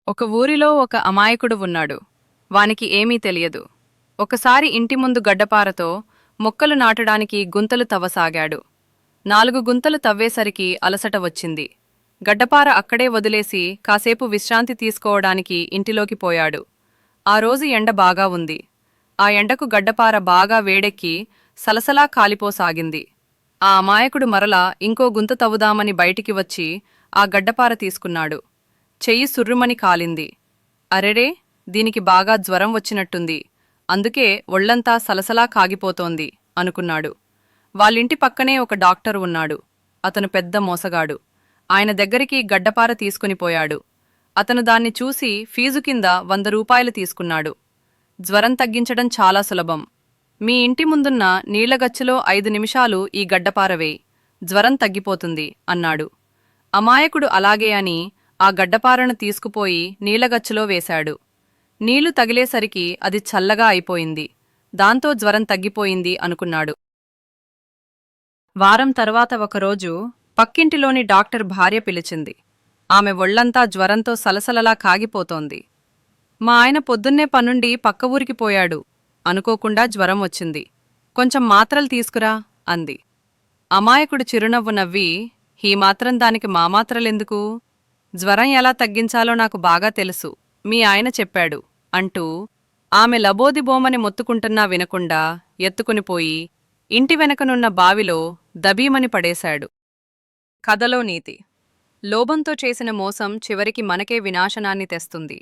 ఒక ఊరిలో ఒక అమాయకుడు ఉన్నాడు. వానికి ఏమీ తెలియదు. ఒకసారి ఇంటి ముందు గడ్డపారతో మొక్కలు నాటడానికి గుంతలు తవ్వసాగాడు. 4 గుంతలు తవ్వేసరికి అలసట వచ్చింది. గడ్డపార అక్కడే వదిలేసి కాసేపు విశ్రాంతి తీసుకోవడానికి ఇంటిలోకి పోయాడు. ఆ రోజు ఎండ బాగా ఉంది. ఆ ఎండకు గడ్డపార బాగా వేడెక్కి సలసలా కాలిపోసాగింది. ఆ అమాయకుడు మరలా ఇంకో గుంత తవ్వుదామని బయటికి వచ్చి ఆ గడ్డపార తీసుకున్నాడు. చెయ్యి సుర్రుమని కాలింది. అరెరే, దీనికి బాగా జ్వరం వచ్చినట్టుంది. అందుకే ఒళ్లంతా సలసలా కాగిపోతోంది అనుకున్నాడు. వాళ్ళింటి పక్కనే ఒక డాక్టరు ఉన్నాడు. అతను పెద్ద మోసగాడు. ఆయన దగ్గరికి గడ్డపార తీసుకునిపోయాడు. అతను దాన్ని చూసి ఫీజు కింద 100 రూపాయలు తీసుకున్నాడు. జ్వరం తగ్గించడం చాలా సులభం. మీ ఇంటి ముందున్న నీళ్లగచ్చులో 5 నిమిషాలు ఈ గడ్డపార వేయ్, జ్వరం తగ్గిపోతుంది అన్నాడు. అమాయకుడు అలాగే అని ఆ గడ్డపారను తీసుకుపోయి నీళ్లగచ్చులో వేశాడు. నీళ్లు తగిలేసరికి అది చల్లగా అయిపోయింది. దాంతో జ్వరం తగ్గిపోయింది అనుకున్నాడు. వారం తర్వాత ఒకరోజు పక్కింటిలోని డాక్టర్ భార్య పిలిచింది. ఆమె ఒళ్లంతా జ్వరంతో సలసలలా కాగిపోతోంది. మా ఆయన పొద్దున్నే పనుండి పక్క ఊరికి పోయాడు. అనుకోకుండా జ్వరం వచ్చింది. కొంచెం మాత్రలు తీసుకురా అంది. అమాయకుడు చిరునవ్వు నవ్వి, ఈ మాత్రం దానికి మా మాత్రలెందుకు? జ్వరం ఎలా తగ్గించాలో నాకు బాగా తెలుసు, మీ ఆయన చెప్పాడు అంటూ ఆమె లబోదిబోమని మొత్తుకుంటున్నా వినకుండా ఎత్తుకునిపోయి ఇంటి వెనకనున్న బావిలో దబీమని పడేశాడు. కథలో నీతి: లోభంతో చేసిన మోసం చివరికి మనకే వినాశనాన్ని తెస్తుంది.